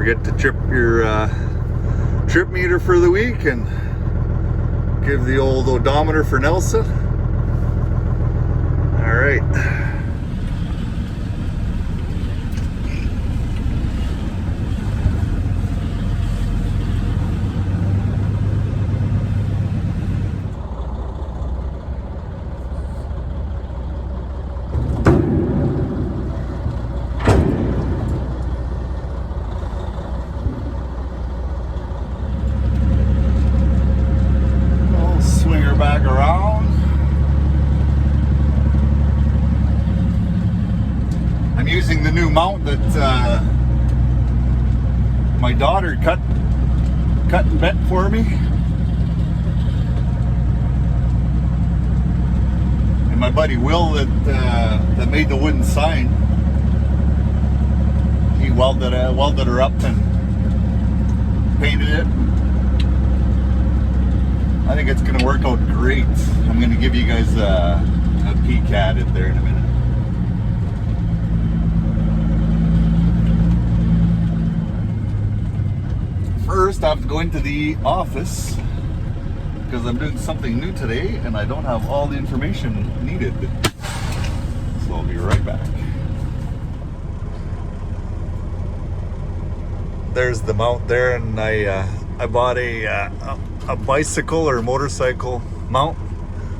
forget to trip your trip meter for the week and give the old odometer for Nelson. All right. Back around. I'm using the new mount that my daughter cut and bent for me, and my buddy Will that made the wooden sign. He welded her up and painted it. I think it's going to work out great. I'm going to give you guys a peek at it there in a minute. First, I have to go into the office because I'm doing something new today and I don't have all the information needed. So I'll be right back. There's the mount there, and I bought a bicycle or motorcycle mount.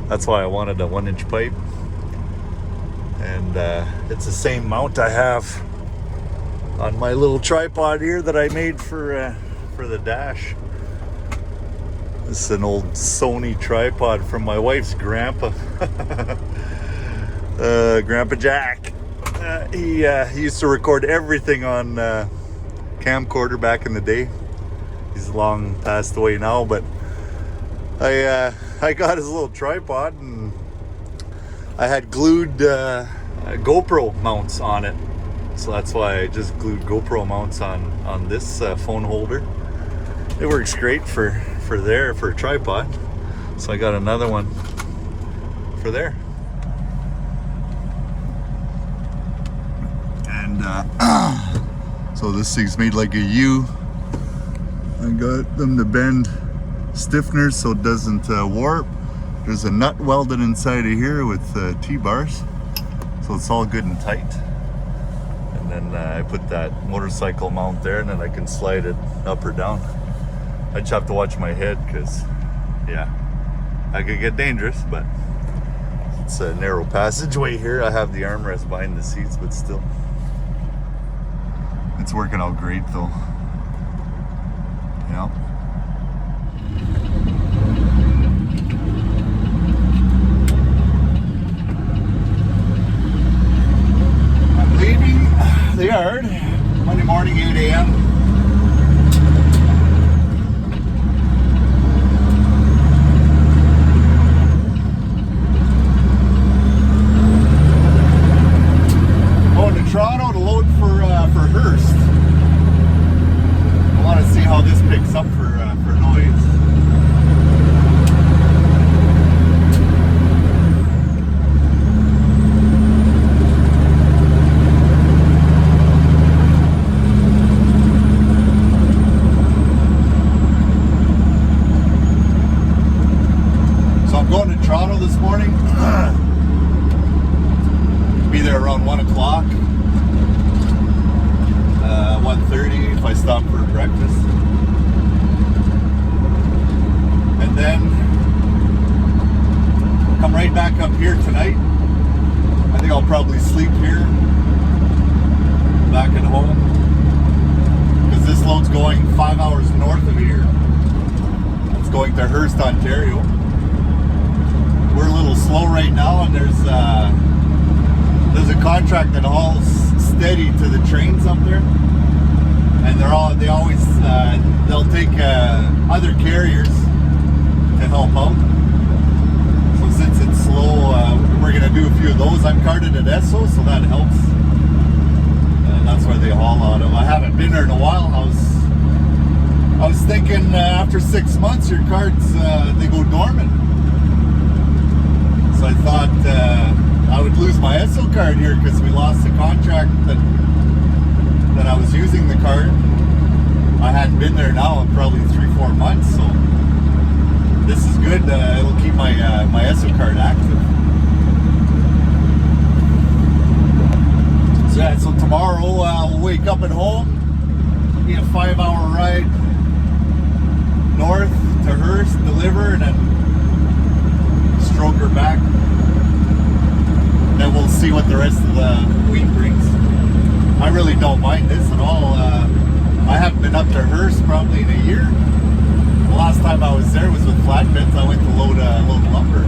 That's why I wanted a 1-inch pipe, and it's the same mount I have on my little tripod here that I made for the dash. This is an old Sony tripod from my wife's grandpa. Grandpa Jack. He used to record everything on camcorder back in the day. He's long passed away now, but I got his little tripod and I had glued GoPro mounts on it, so that's why I just glued GoPro mounts on this phone holder. It works great for a tripod, so I got another one for there. And so this thing's made like a U. I got them to bend stiffeners so it doesn't warp. There's a nut welded inside of here with T-bars, so it's all good and tight. And then I put that motorcycle mount there, and then I can slide it up or down. I just have to watch my head because, yeah, I could get dangerous, but it's a narrow passageway here. I have the armrest behind the seats, but still. It's working out great though. Yeah. I'm leaving the yard Monday morning, 8 a.m. Going to Toronto to load for Hearst. I want to see how this picks up for noise. So I'm going to Toronto this morning. Be there around 1 o'clock. 1:30 if I stop for breakfast. And then come right back up here tonight. I think I'll probably sleep here back at home, because this load's going 5 hours north of here. It's going to Hearst, Ontario. We're a little slow right now, and there's a contract that hauls steady to the trains up there, and they'll take other carriers to help out. So since it's slow, we're gonna do a few of those. I'm carded at Esso, so that helps. That's where they haul out of. I haven't been there in a while. I was thinking after 6 months your cards they go dormant. So I thought I would lose my Esso card here because we lost the contract that I was using the card. I hadn't been there now in probably 3-4 months, so this is good. It'll keep my my ESO card active. So yeah, so tomorrow we'll wake up at home, be a 5-hour ride north to Hearst, deliver, and then stroke her back. Then we'll see what the rest of the week brings. I really don't mind this at all. I haven't been up to Hearst probably in a year. The last time I was there was with flatbeds. I went to load lumber.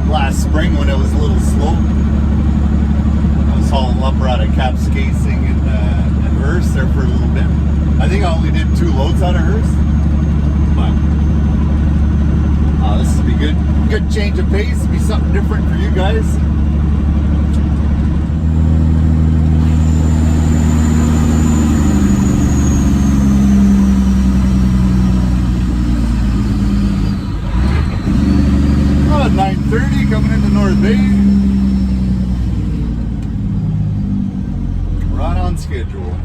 Last spring when it was a little slow. I was hauling lumber out of Caps Casing and Hearst there for a little bit. I think I only did 2 loads out of Hearst. But this will be good. Good change of pace. Be something different for you guys. At 9:30 coming into North Bay. Right on schedule.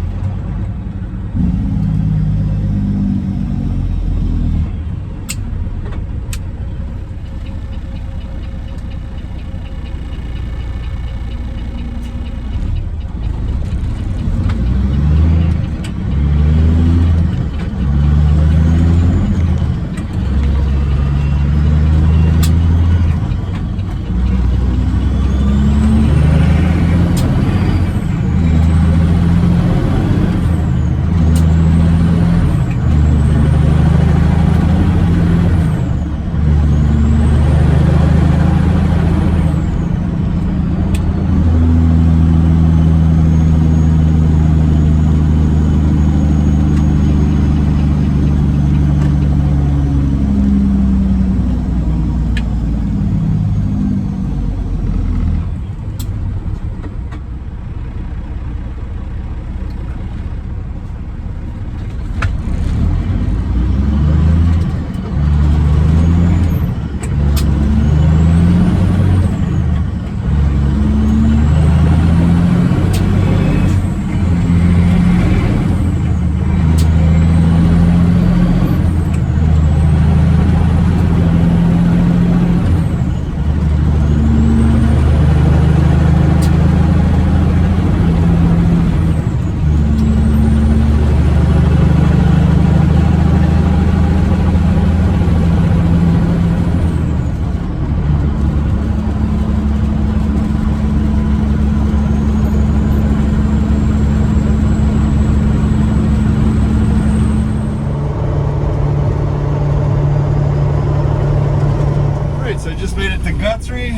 So I just made it to Guthrie.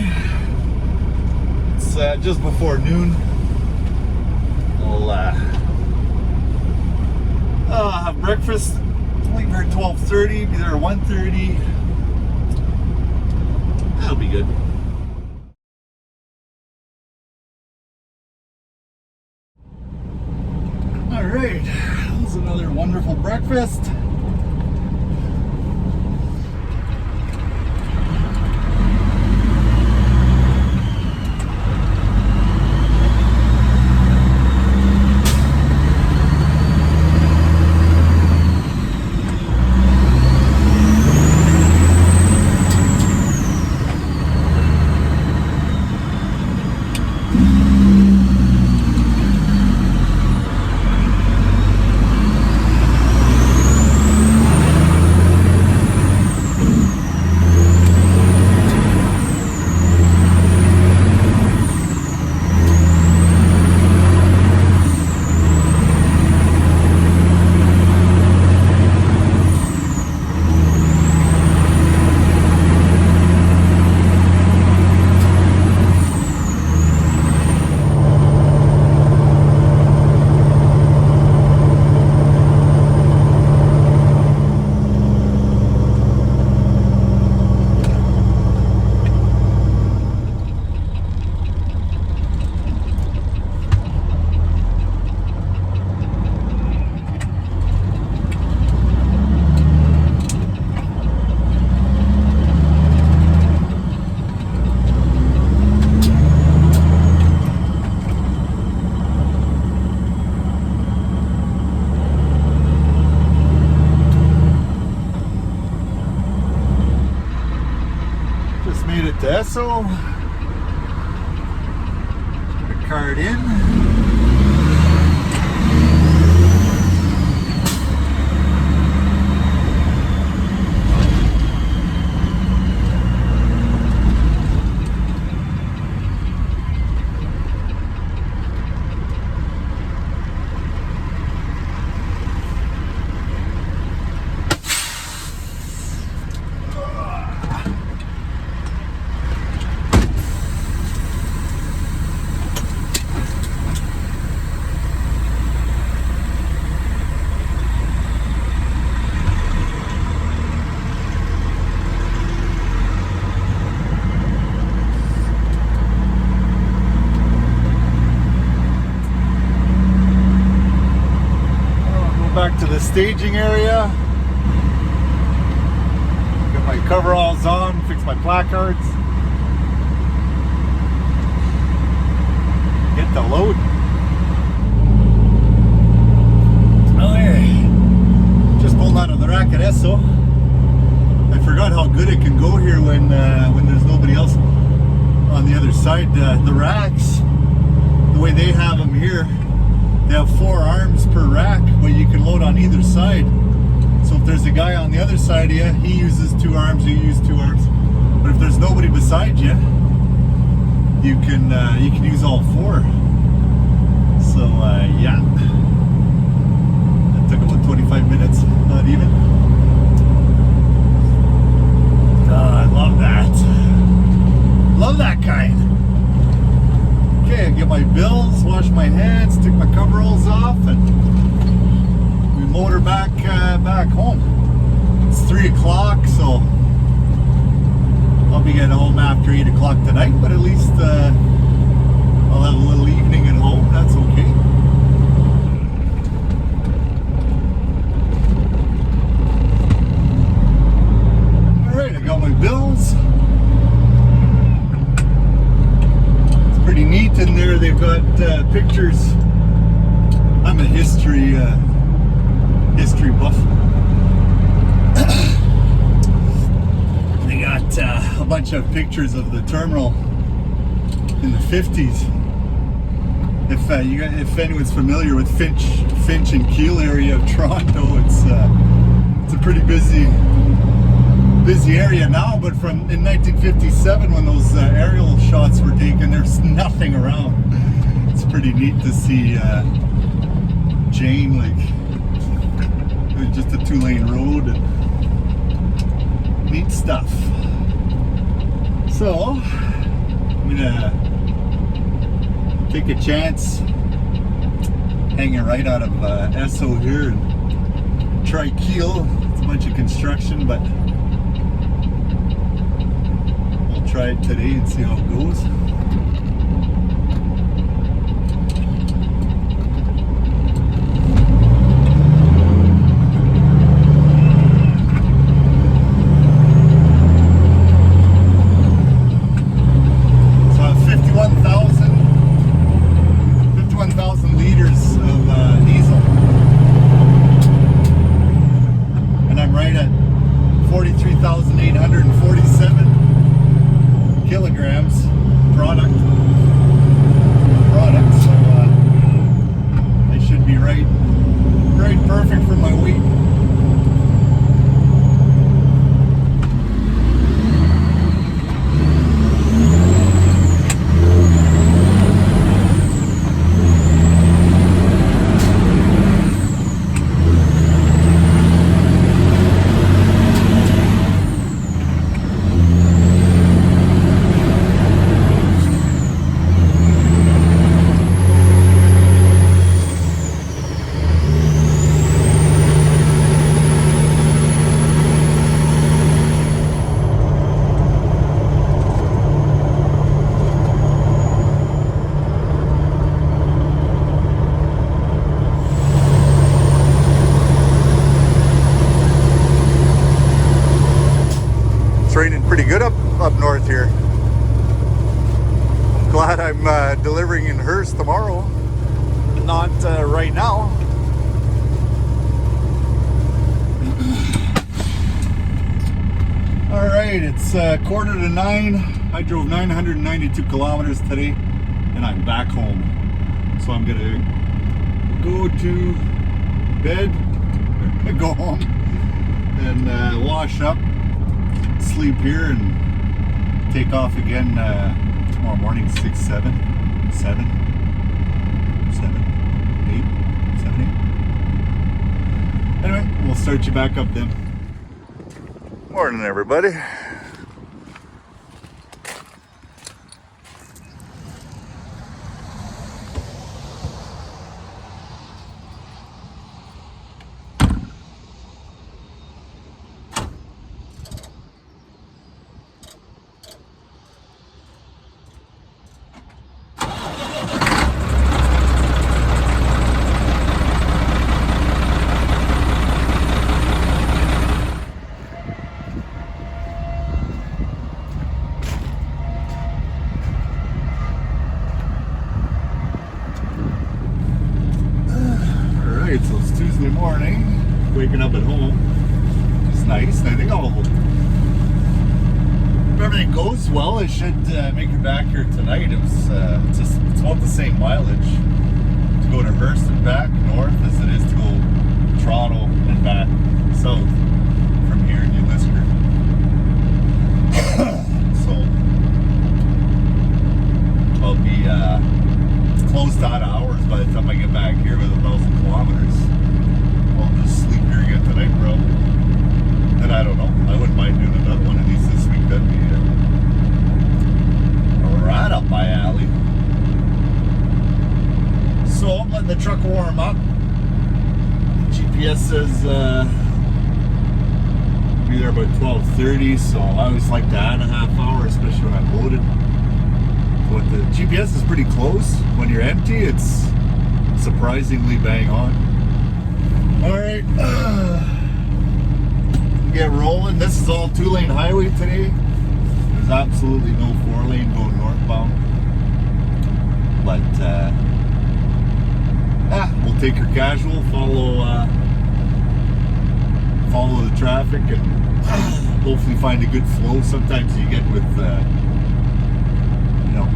It's just before noon. We'll have breakfast. Leave here at 12:30. Be there at 1:30. That'll be good. All right, that was another wonderful breakfast. Esso. Put a card in. Back to the staging area. Got my coveralls on, fix my placards. Get the load. Okay. Just pulled out of the rack at Esso. I forgot how good it can go here when there's nobody else on the other side. The racks, the way they have them here, they have 4 arms per rack, but you can load on either side. So if there's a guy on the other side of you, he uses 2 arms, you use 2 arms. But if there's nobody beside you, you can use all 4. So yeah, it took about 25 minutes, not even. I love that. Love that kind. Okay, I get my bills, wash my hands, take my coveralls off, and we motor back home. It's 3 o'clock, so I'll be getting home after 8 o'clock tonight, but at least I'll have a little evening at home. That's okay. Alright, I got my bills. Pretty neat in there. They've got pictures. I'm a history buff. They got a bunch of pictures of the terminal in the 50s. If anyone's familiar with Finch and Keele area of Toronto, it's a pretty busy area now, but in 1957 when those aerial shots were taken, there's nothing around. It's pretty neat to see Jane, like it was just a 2-lane road and neat stuff. So I'm gonna take a chance hanging right out of Esso here and try Keele. It's a bunch of construction, but try it today and see how it goes. So I have 51,000 liters of diesel, and I'm right at 43,847 kilograms product, so I should be right perfect for my weight. Raining pretty good up north here. I'm glad I'm delivering in Hearst tomorrow, not right now. All right, it's 8:45. I drove 992 kilometers today and I'm back home. So I'm gonna go to bed, go home and wash up, sleep here, and take off again tomorrow morning, 6, 7, 8. Anyway, we'll start you back up then. Morning, everybody. So it's Tuesday morning, waking up at home. It's nice. I think if everything goes well, I should make it back here tonight. It's about the same mileage to go to Hearst and back north as it is to go Toronto and back south from here in New Lisker. So I'll be close to out of hours by the time I get back here with 1,000 kilometers. I'll just sleep here again tonight, bro. And I don't know. I wouldn't mind doing another one of these this week. That'd be right up my alley. So I'm letting the truck warm up. GPS says be there about 12:30, so I always like to add a half hour, especially when I'm loaded. But the GPS is pretty close. When you're empty, it's surprisingly bang on. Alright, get rolling. This is all 2-lane highway today. There's absolutely no 4-lane going northbound. But, we'll take her casual, follow the traffic, and hopefully find a good flow. Sometimes you get with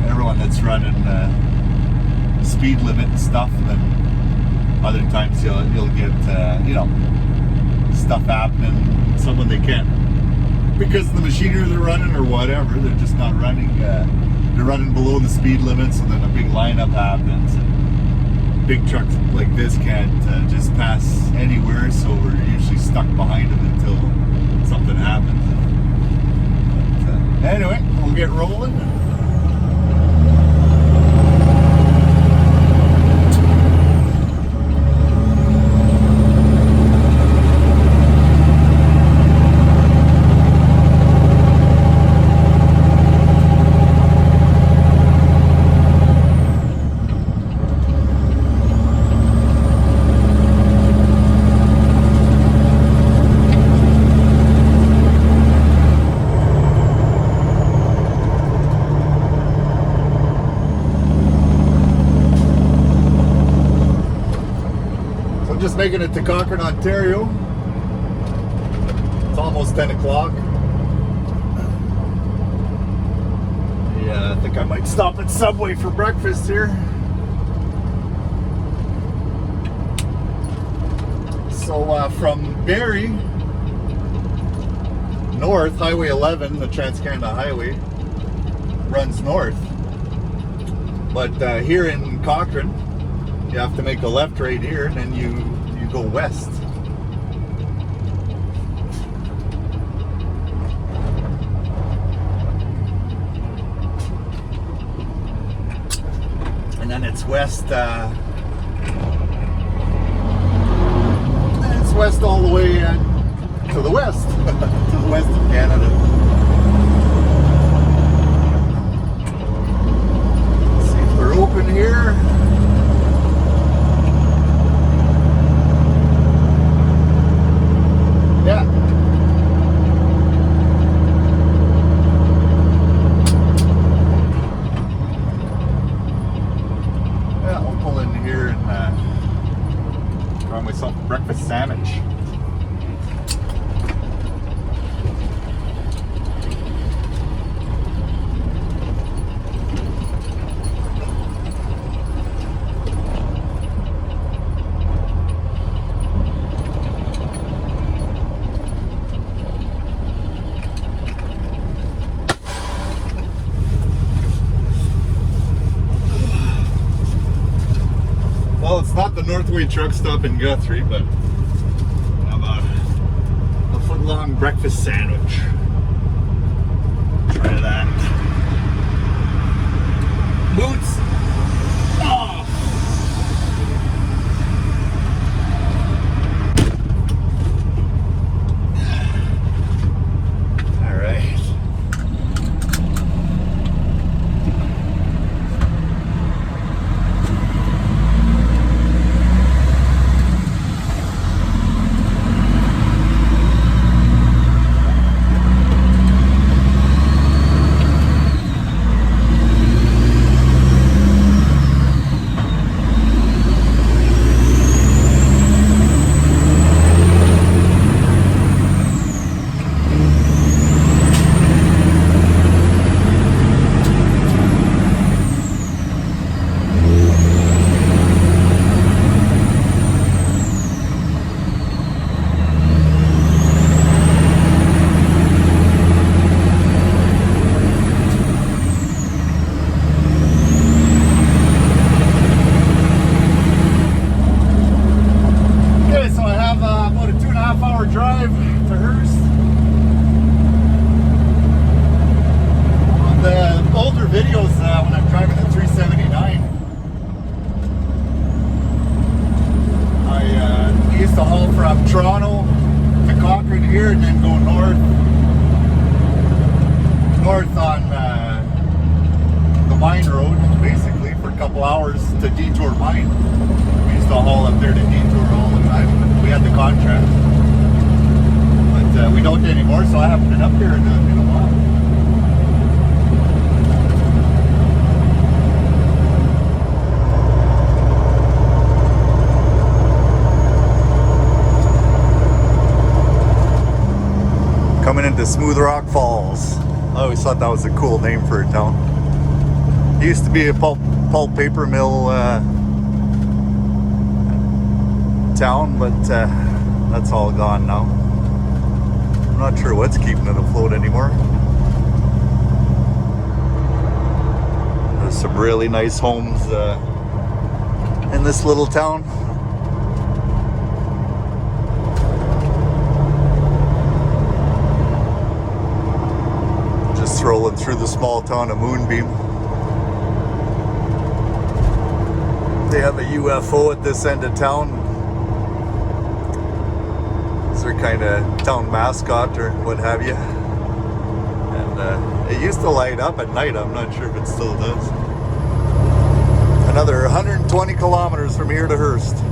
everyone that's running speed limit and stuff, and then other times you'll get stuff happening. Someone they can't, because of the machinery they're running or whatever, they're just not running. They're running below the speed limits, and then a big lineup happens. And big trucks like this can't just pass anywhere, so we're usually stuck behind them until something happens. But, anyway, we'll get rolling. Just making it to Cochrane, Ontario. It's almost 10 o'clock. Yeah, I think I might stop at Subway for breakfast here. So from Barrie north, Highway 11, the Trans-Canada Highway, runs north. But here in Cochrane, you have to make a left right here, and then you go west. And then it's west. It's west all the way to the west, to the west of Canada. Let's see if they're open here. Yeah. Yeah, I'll pull in here and grab myself a breakfast sandwich. Well, it's not the Northway truck stop in Guthrie, but how about a foot-long breakfast sandwich? Try that. Boots. Oh. All right. Drive to Hearst. On the older videos when I'm driving the 379, I used to haul from Toronto to Cochrane here and then go north on the mine road, basically, for a couple hours to Detour Mine. We used to haul up there to Detour all the time. We had the contract. We don't anymore, so I haven't been up here in a while. Coming into Smooth Rock Falls. I always thought that was a cool name for a town. It used to be a pulp paper mill town, but that's all gone now. I'm not sure what's keeping it afloat anymore. There's some really nice homes in this little town. Just strolling through the small town of Moonbeam. They have a UFO at this end of town. Their kind of town mascot or what have you, and it used to light up at night. I'm not sure if it still does. Another 120 kilometers from here to Hearst.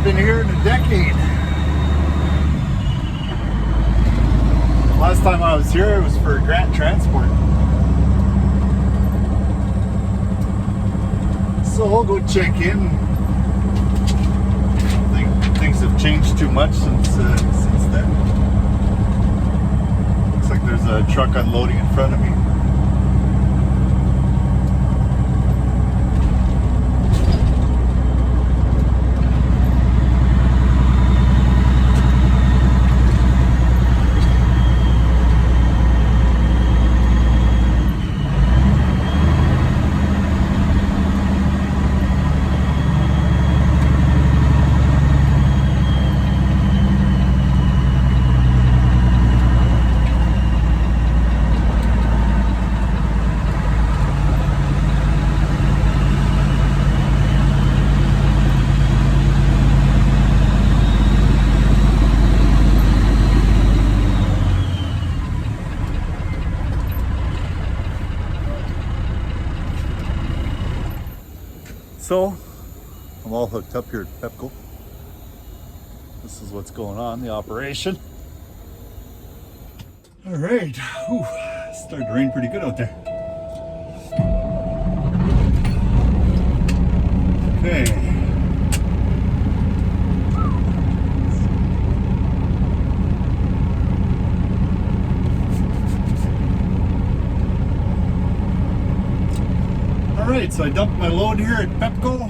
Been here in a decade. Last time I was here, it was for Grant Transport. So I'll go check in. I think things have changed too much since then. Looks like there's a truck unloading in front of me. So I'm all hooked up here at Pepco. This is what's going on, the operation. All right, whew, it's starting to rain pretty good out there. Okay. All right, so I dumped my load here at Pepco.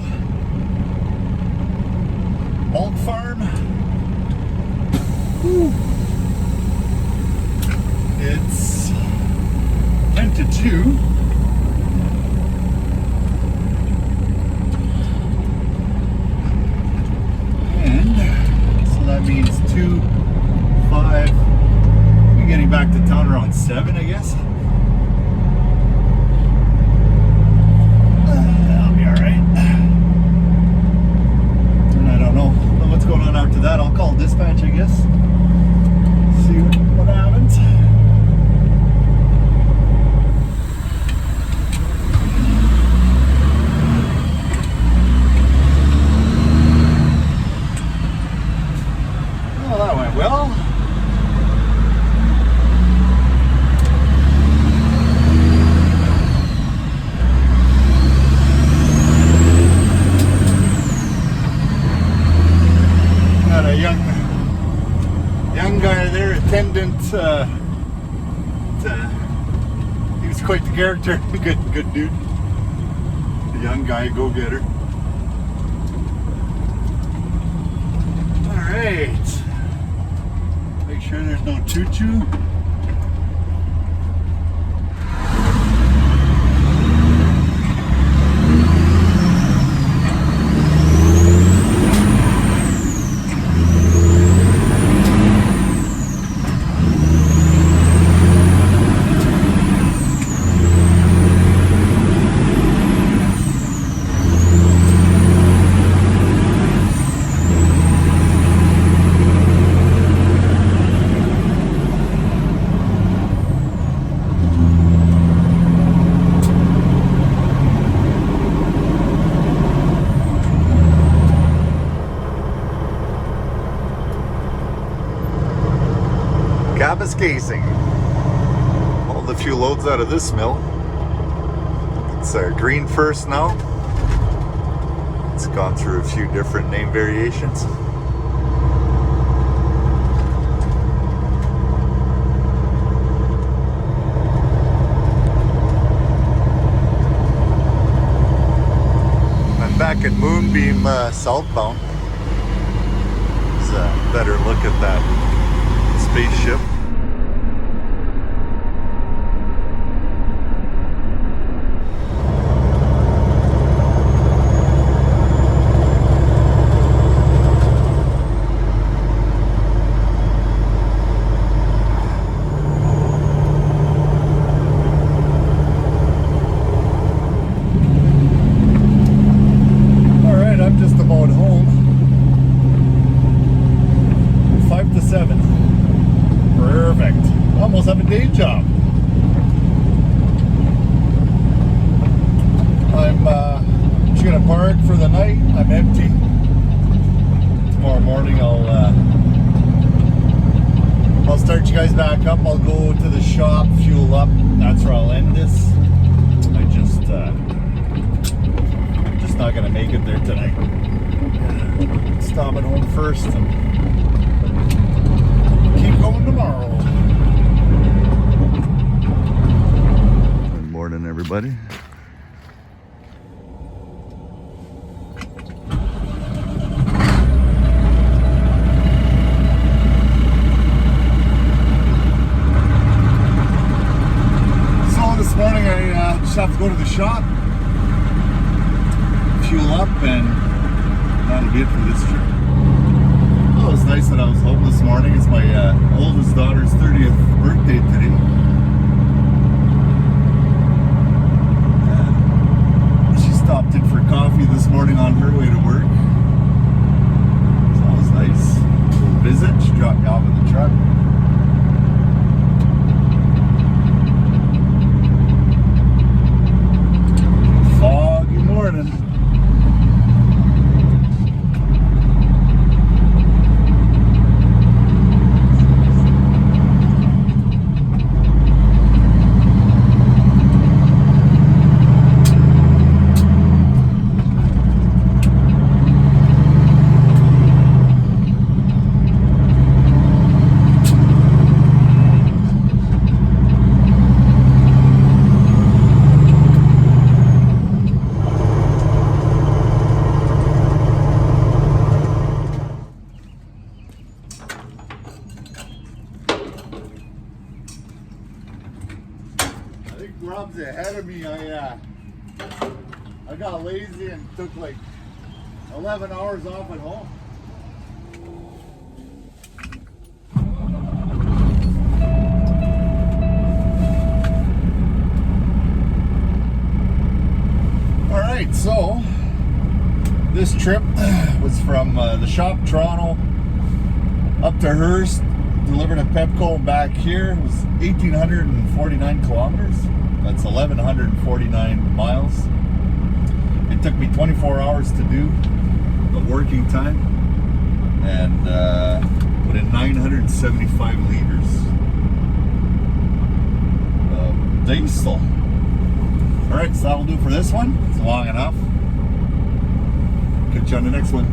Bulk farm. Whew. It's 10 to 2. And so that means 2, 5. We're getting back to town around 7, I guess. I'll be alright. And I don't know what's going on after that. I'll call dispatch, I guess. See what happens. Well, that went well. Got a young guy there, attendant. He was quite the character. Good dude. The young guy, go-getter. All right. Make sure there's no choo-choo. Casing. Hauled a few loads out of this mill. It's green first now. It's gone through a few different name variations. I'm back at Moonbeam southbound. It's a better look at that spaceship. Have a day job. I'm just gonna park for the night. I'm empty. Tomorrow morning I'll start you guys back up. I'll go to the shop, fuel up. That's where I'll end this. I just not gonna make it there tonight. Stop at home first and keep going tomorrow. Morning, everybody. So this morning I just have to go to the shop, fuel up, and that'll be it for this trip. Oh, it's nice that I was home this morning. It's my oldest daughter's 30th birthday today. Stopped in for coffee this morning on her way to work. So that was nice. A little visit. She dropped me off in the truck. Foggy morning. I got lazy and took like 11 hours off at home. All right, so this trip was from the shop, Toronto, up to Hearst, delivered at Pepco, back here. It was 1,849 kilometers. That's 1,149 miles. It took me 24 hours to do the working time, and put in 975 liters of diesel. All right, so that'll do for this one. It's long enough. Catch you on the next one.